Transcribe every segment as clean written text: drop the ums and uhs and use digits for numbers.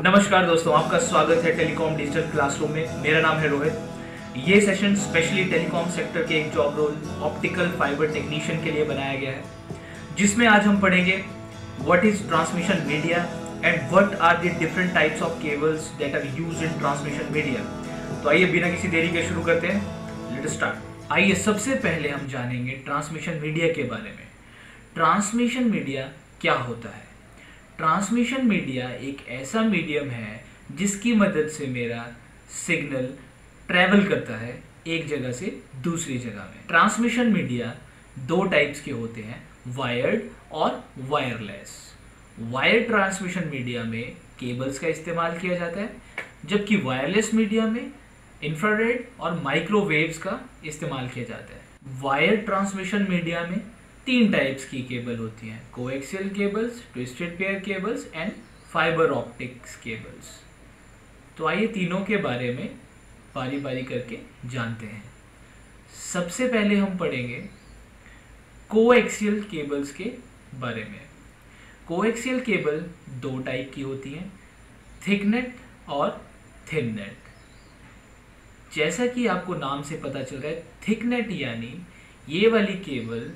नमस्कार दोस्तों, आपका स्वागत है टेलीकॉम डिजिटल क्लासरूम में। मेरा नाम है रोहित। ये सेशन स्पेशली टेलीकॉम सेक्टर के एक job role optical fiber technician के लिए बनाया गया है, जिसमें आज हम पढ़ेंगे what is transmission media and what are the different types of cables that are used in transmission media. तो आइए बिना किसी देरी के शुरू करते हैं। Let us start. आइए सबसे पहले हम जानेंगे ट्रांसमिशन मीडिया के बारे में। ट्रांसमिशन मीडिया क्या होता है? ट्रांसमिशन मीडिया एक ऐसा मीडियम है जिसकी मदद से मेरा सिग्नल ट्रैवल करता है एक जगह से दूसरी जगह में। ट्रांसमिशन मीडिया दो टाइप्स के होते हैं, वायर्ड और वायरलेस। वायर्ड ट्रांसमिशन मीडिया में केबल्स का इस्तेमाल किया जाता है, जबकि वायरलेस मीडिया में इंफ्रारेड और माइक्रोवेव्स का इस्तेमाल किया जाता है। वायर्ड ट्रांसमिशन मीडिया में तीन टाइप्स की केबल होती हैं, coaxial cables, twisted pair cables and fibre optics cables. तो आइए तीनों के बारे में बारी बारी करके जानते हैं। सबसे पहले हम पढ़ेंगे कोएक्सियल केबल्स के बारे में। कोएक्सियल केबल दो टाइप की होती हैं, थिकनेट और थिननेट। जैसा कि आपको नाम से पता चल रहा है, थिकनेट यानी ये वाली केबल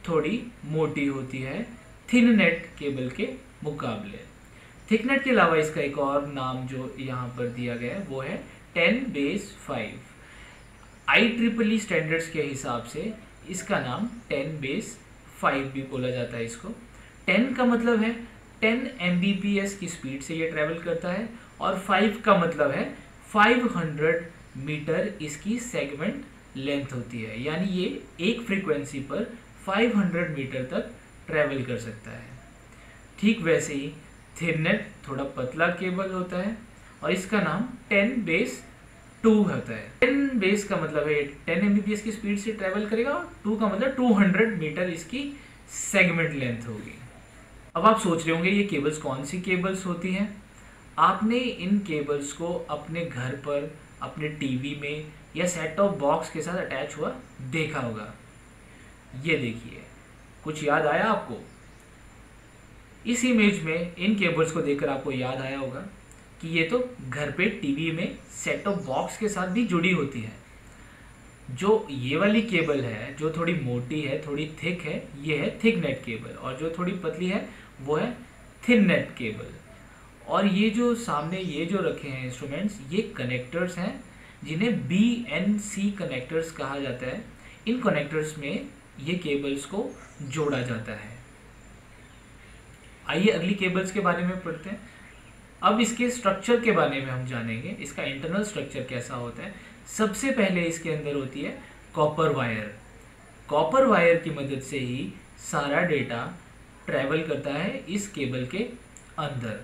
थोड़ी मोटी होती है थिननेट केबल के मुकाबले। थिकनेट के अलावा इसका एक और नाम जो यहाँ पर दिया गया है वो है 10⁻⁵। IEEE स्टैंडर्ड्स के हिसाब से इसका नाम 10⁻⁵ भी बोला जाता है। इसको 10 का मतलब है 10 Mbps की स्पीड से ये ट्रैवल करता है, और 5 का मतलब है 500 मीटर इसकी सेगमेंट लेंथ होती है, यानी ये एक फ्रीक्वेंसी पर 500 मीटर तक ट्रैवल कर सकता है। ठीक वैसे ही थिननेट थोड़ा पतला केबल होता है और इसका नाम 10⁻² होता है। 10 का मतलब है 10 Mbps की स्पीड से ट्रैवल करेगा, 2 का मतलब 200 मीटर इसकी सेगमेंट लेंथ होगी। अब आप सोच रहे होंगे ये केबल्स कौन सी केबल्स होती हैं? आपने इन केबल्स को अपने घर पर, अपने टीवी में या सेट टॉप बॉक्स के साथ अटैच हुआ देखा होगा। ये देखिए, कुछ याद आया आपको? इस इमेज में इन केबल्स को देखकर आपको याद आया होगा कि ये तो घर पे टीवी में सेट टॉप बॉक्स के साथ भी जुड़ी होती है। जो ये वाली केबल है, जो थोड़ी मोटी है, थोड़ी थिक है, ये है थिकनेट केबल, और जो थोड़ी पतली है वो है थिननेट केबल। और ये जो सामने ये जो रखे हैं इंस्ट्रूमेंट्स, ये कनेक्टर्स हैं जिन्हें BNC कनेक्टर्स कहा जाता है। इन कनेक्टर्स में ये केबल्स को जोड़ा जाता है। आइए अगली केबल्स के बारे में पढ़ते हैं। अब इसके स्ट्रक्चर के बारे में हम जानेंगे, इसका इंटरनल स्ट्रक्चर कैसा होता है। सबसे पहले इसके अंदर होती है कॉपर वायर। कॉपर वायर की मदद से ही सारा डेटा ट्रैवल करता है इस केबल के अंदर।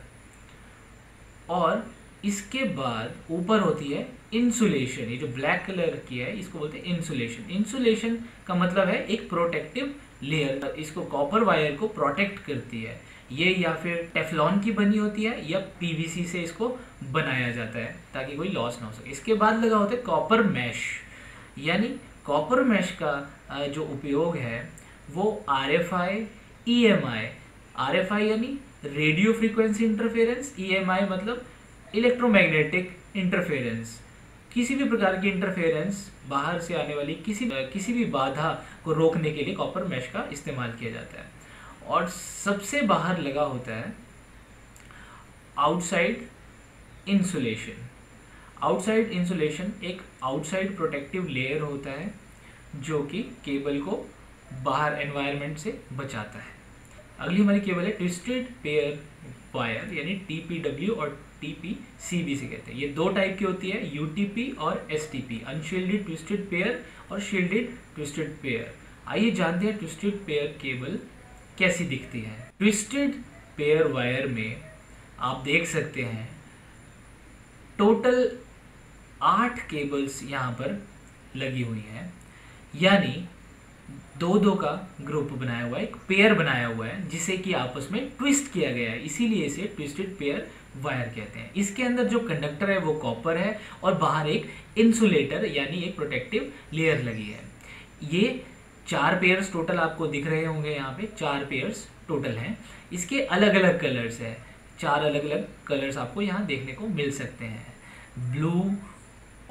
और इसके बाद ऊपर होती है इंसुलेशन। ये जो ब्लैक कलर की है इसको बोलते हैं इंसुलेशन। इंसुलेशन का मतलब है एक प्रोटेक्टिव लेयर, इसको कॉपर वायर को प्रोटेक्ट करती है। ये या फिर टेफलॉन की बनी होती है या PVC से इसको बनाया जाता है ताकि कोई लॉस ना हो सके। इसके बाद लगा होता है कॉपर मैश, यानी कॉपर मैश का जो उपयोग है वो RFI, EMI। RFI यानी रेडियो फ्रीक्वेंसी इंटरफेरेंस, EMI मतलब इलेक्ट्रोमैग्नेटिक इंटरफेरेंस। किसी भी प्रकार की इंटरफेरेंस, बाहर से आने वाली किसी भी बाधा को रोकने के लिए कॉपर मैश का इस्तेमाल किया जाता है। और सबसे बाहर लगा होता है आउटसाइड इंसुलेशन। आउटसाइड इंसुलेशन एक आउटसाइड प्रोटेक्टिव लेयर होता है जो कि केबल को बाहर एनवायरनमेंट से बचाता है। अगली हमारी केबल है ट्विस्टेड पेयर वायर, यानी TPW और TPCB से कहते हैं। ये दो टाइप की होती है, UTP और STP, अनशील्डेड ट्विस्टेड पेयर और शील्डेड ट्विस्टेड पेयर। आइए जानते हैं ट्विस्टेड पेयर केबल कैसी दिखती है। ट्विस्टेड पेयर वायर में आप देख सकते हैं टोटल 8 केबल्स यहाँ पर लगी हुई हैं, यानी दो का ग्रुप बनाया हुआ है, एक पेयर बनाया हुआ है जिसे कि आपस में ट्विस्ट किया गया है, इसीलिए इसे ट्विस्टेड पेयर वायर कहते हैं। इसके अंदर जो कंडक्टर है वो कॉपर है और बाहर एक इंसुलेटर यानी एक प्रोटेक्टिव लेयर लगी है। ये 4 पेयर्स टोटल आपको दिख रहे होंगे, यहाँ पे 4 पेयर्स टोटल हैं। इसके अलग अलग कलर्स है, 4 अलग अलग कलर्स आपको यहाँ देखने को मिल सकते हैं, blue,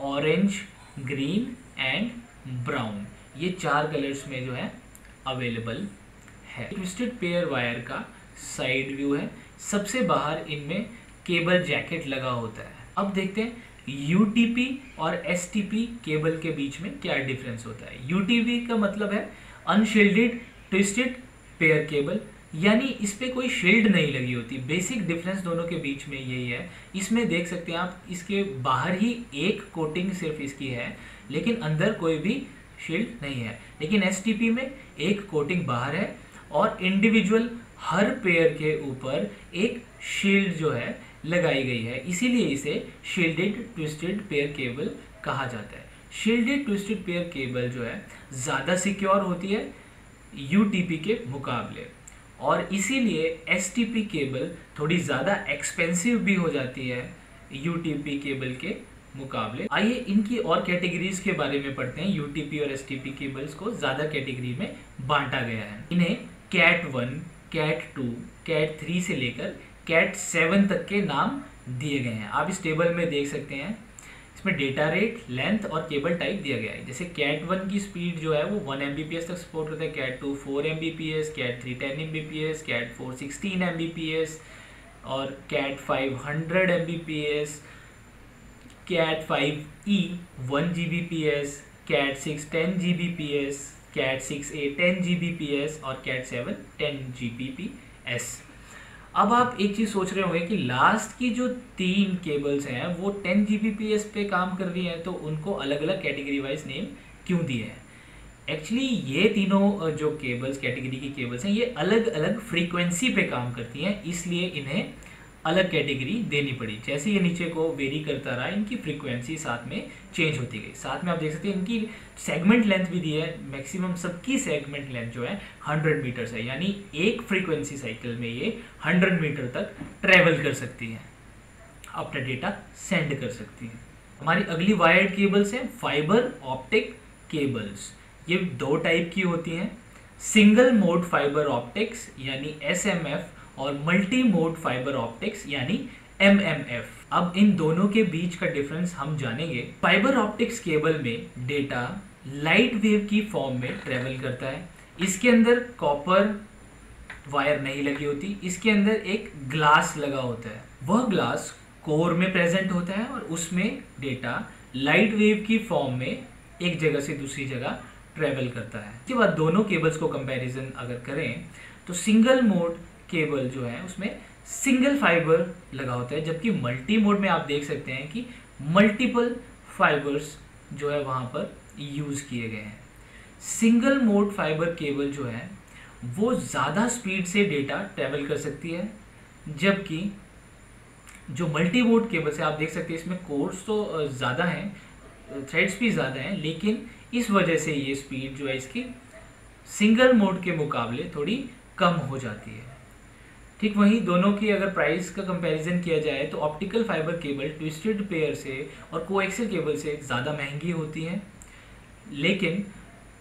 orange, green and brown. ये 4 कलर्स में जो है अवेलेबल है। ट्विस्टेड पेयर वायर का साइड व्यू है। सबसे बाहर इनमें केबल जैकेट लगा होता है। अब देखते हैं UTP और STP केबल के बीच में क्या डिफरेंस होता है। UTP का मतलब है अनशील्डेड ट्विस्टेड पेयर केबल, यानी इस पे कोई शील्ड नहीं लगी होती। बेसिक डिफरेंस दोनों के बीच में यही है। इसमें देख सकते हैं आप, इसके बाहर ही एक कोटिंग सिर्फ इसकी है, लेकिन अंदर कोई भी शील्ड नहीं है। लेकिन STP में एक कोटिंग बाहर है और इंडिविजुअल हर पेयर के ऊपर एक शील्ड जो है लगाई गई है, इसीलिए इसे शील्डेड ट्विस्टेड पेयर केबल कहा जाता है। शील्डेड ट्विस्टेड पेयर केबल जो है ज़्यादा सिक्योर होती है UTP के मुकाबले, और इसीलिए STP केबल थोड़ी ज़्यादा एक्सपेंसिव भी हो जाती है UTP केबल के मुकाबले। आइए इनकी और कैटेगरीज के बारे में पढ़ते हैं। UTP और STP केबल्स को ज़्यादा कैटेगरी में बांटा गया है। इन्हें Cat 1, Cat 2, Cat 3 से लेकर Cat 7 तक के नाम दिए गए हैं। आप इस टेबल में देख सकते हैं, इसमें डेटा रेट, लेंथ और केबल टाइप दिया गया है। जैसे Cat 1 की स्पीड जो है वो 1 Mbps तक सपोर्ट करता है, Cat 2 4 Mbps, Cat 3 10 Mbps, Cat 4 16 Mbps और Cat 5 100 Mbps, Cat 5e 1 Gbps, Cat 6 10 Gbps, Cat 6a 10 Gbps और Cat 7 10 Gbps। अब आप एक चीज़ सोच रहे होंगे कि लास्ट की जो 3 केबल्स हैं वो 10 Gbps पे काम कर रही हैं, तो उनको अलग अलग कैटेगरी वाइज नेम क्यों दिए हैं। एक्चुअली ये तीनों जो केबल्स कैटेगरी की केबल्स हैं ये अलग अलग फ्रीक्वेंसी पे काम करती हैं, इसलिए इन्हें अलग कैटेगरी देनी पड़ी। जैसे ये नीचे को वेरी करता रहा, इनकी फ्रीक्वेंसी साथ में चेंज होती गई। साथ में आप देख सकते हैं इनकी सेगमेंट लेंथ भी दी है। मैक्सिमम सबकी सेगमेंट लेंथ जो है 100 मीटर्स है, यानी एक फ्रीक्वेंसी साइकिल में ये 100 मीटर तक ट्रेवल कर सकती है, अपना डेटा सेंड कर सकती है। हमारी अगली वायर्ड केबल्स हैं फाइबर ऑप्टिक केबल्स। ये 2 टाइप की होती हैं, सिंगल मोड फाइबर ऑप्टिक्स यानी SMF और मल्टी मोड फाइबर ऑप्टिक्स यानी MMF। अब इन दोनों के बीच का डिफरेंस हम जानेंगे। फाइबर ऑप्टिक्स केबल में डेटा लाइट वेव की फॉर्म में ट्रेवल करता है। इसके अंदर कॉपर वायर नहीं लगी होती, इसके अंदर एक ग्लास लगा होता है। वह ग्लास कोर में प्रेजेंट होता है और उसमें डेटा लाइट वेव की फॉर्म में एक जगह से दूसरी जगह ट्रेवल करता है। इसके बाद दोनों केबल्स को कंपैरिजन अगर करें तो सिंगल मोड केबल जो है उसमें सिंगल फाइबर लगा होता है, जबकि मल्टी मोड में आप देख सकते हैं कि मल्टीपल फाइबर्स जो है वहाँ पर यूज़ किए गए हैं। सिंगल मोड फाइबर केबल जो है वो ज़्यादा स्पीड से डेटा ट्रेवल कर सकती है, जबकि जो मल्टी मोड केबल है आप देख सकते हैं इसमें कोर्स तो ज़्यादा हैं, थ्रेड्स भी ज़्यादा हैं, लेकिन इस वजह से ये स्पीड जो है इसकी सिंगल मोड के मुकाबले थोड़ी कम हो जाती है। ठीक वहीं दोनों की अगर प्राइस का कंपैरिजन किया जाए तो optical fibre cable twisted pair से और कोएक्सियल केबल से ज़्यादा महंगी होती हैं, लेकिन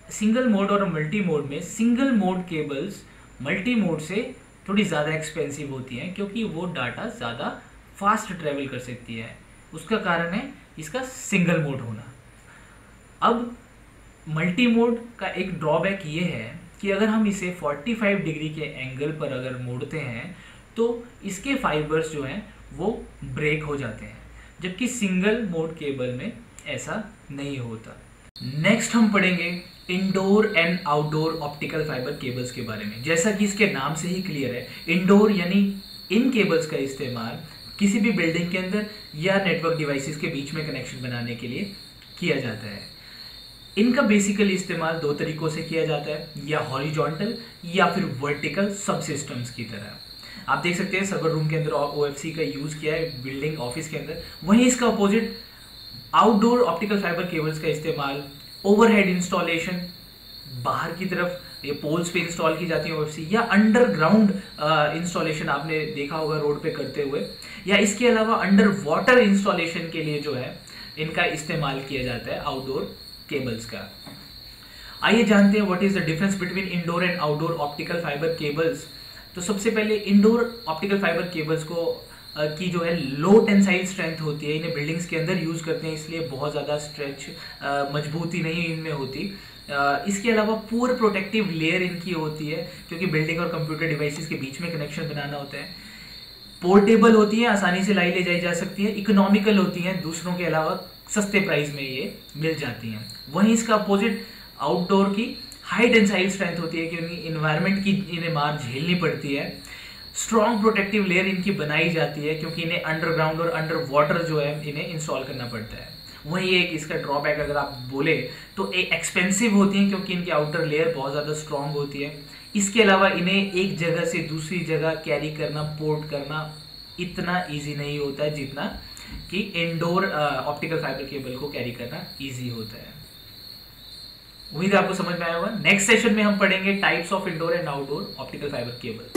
सिंगल मोड और मल्टी मोड में single mode cables multi mode से थोड़ी ज़्यादा एक्सपेंसिव होती हैं, क्योंकि वो डाटा ज़्यादा फास्ट ट्रैवल कर सकती है। उसका कारण है इसका सिंगल मोड होना। अब मल्टी मोड का एक ड्रॉबैक ये है कि अगर हम इसे 45 डिग्री के एंगल पर अगर मोड़ते हैं तो इसके फाइबर्स जो हैं वो ब्रेक हो जाते हैं, जबकि सिंगल मोड केबल में ऐसा नहीं होता। नेक्स्ट हम पढ़ेंगे indoor and outdoor optical fibre cables के बारे में। जैसा कि इसके नाम से ही क्लियर है, इंडोर यानी इन केबल्स का इस्तेमाल किसी भी बिल्डिंग के अंदर या नेटवर्क डिवाइसेस के बीच में कनेक्शन बनाने के लिए किया जाता है। इनका बेसिकली इस्तेमाल 2 तरीकों से किया जाता है, या हॉरिजॉन्टल या फिर वर्टिकल सब सिस्टम्स की तरह। आप देख सकते हैं सर्वर रूम के अंदर OFC का यूज़ किया है बिल्डिंग ऑफिस के अंदर। वहीं इसका opposite outdoor optical fibre cables का इस्तेमाल ओवरहेड इंस्टॉलेशन, बाहर की तरफ ये पोल्स पे इंस्टॉल की जाती है OFC, या अंडरग्राउंड इंस्टॉलेशन आपने देखा होगा रोड पे करते हुए, या इसके अलावा अंडर वाटर इंस्टॉलेशन के लिए जो है इनका इस्तेमाल किया जाता है आउटडोर केबल्स का। आइए जानते हैं what is the difference between indoor and outdoor optical fibre cables. तो सबसे पहले इंडोर ऑप्टिकल फाइबर केबल्स को की जो है लो टेंसाइल स्ट्रेंथ होती है, इन्हें बिल्डिंग्स के अंदर यूज करते हैं, इसलिए बहुत ज़्यादा स्ट्रेच मजबूती नहीं इनमें होती। इसके अलावा पुअर प्रोटेक्टिव लेयर इनकी होती है, क्योंकि बिल्डिंग और कंप्यूटर डिवाइसेस के बीच में कनेक्शन बनाना होता है। पोर्टेबल होती है, आसानी से लाई ले जाई जा सकती है। इकोनॉमिकल होती हैं, दूसरों के अलावा सस्ते प्राइस में ये मिल जाती हैं। वहीं इसका अपोजिट आउटडोर की हाई टेंसाइल स्ट्रेंथ होती है, क्योंकि इन्वायरमेंट की इन्हें मार झेलनी पड़ती है। स्ट्रॉन्ग प्रोटेक्टिव लेयर इनकी बनाई जाती है, क्योंकि इन्हें अंडरग्राउंड और अंडर वाटर जो है इन्हें इंस्टॉल करना पड़ता है। वहीं एक इसका ड्रॉबैक अगर आप बोले तो एक्सपेंसिव होती हैं, क्योंकि इनकी आउटर लेयर बहुत ज़्यादा स्ट्रॉन्ग होती है। इसके अलावा इन्हें एक जगह से दूसरी जगह कैरी करना, पोर्ट करना इतना ईजी नहीं होता है जितना कि इंडोर ऑप्टिकल फाइबर केबल को कैरी करना ईजी होता है। उम्मीद है आपको समझ में आया होगा। नेक्स्ट सेशन में हम पढ़ेंगे types of indoor and outdoor optical fibre cable.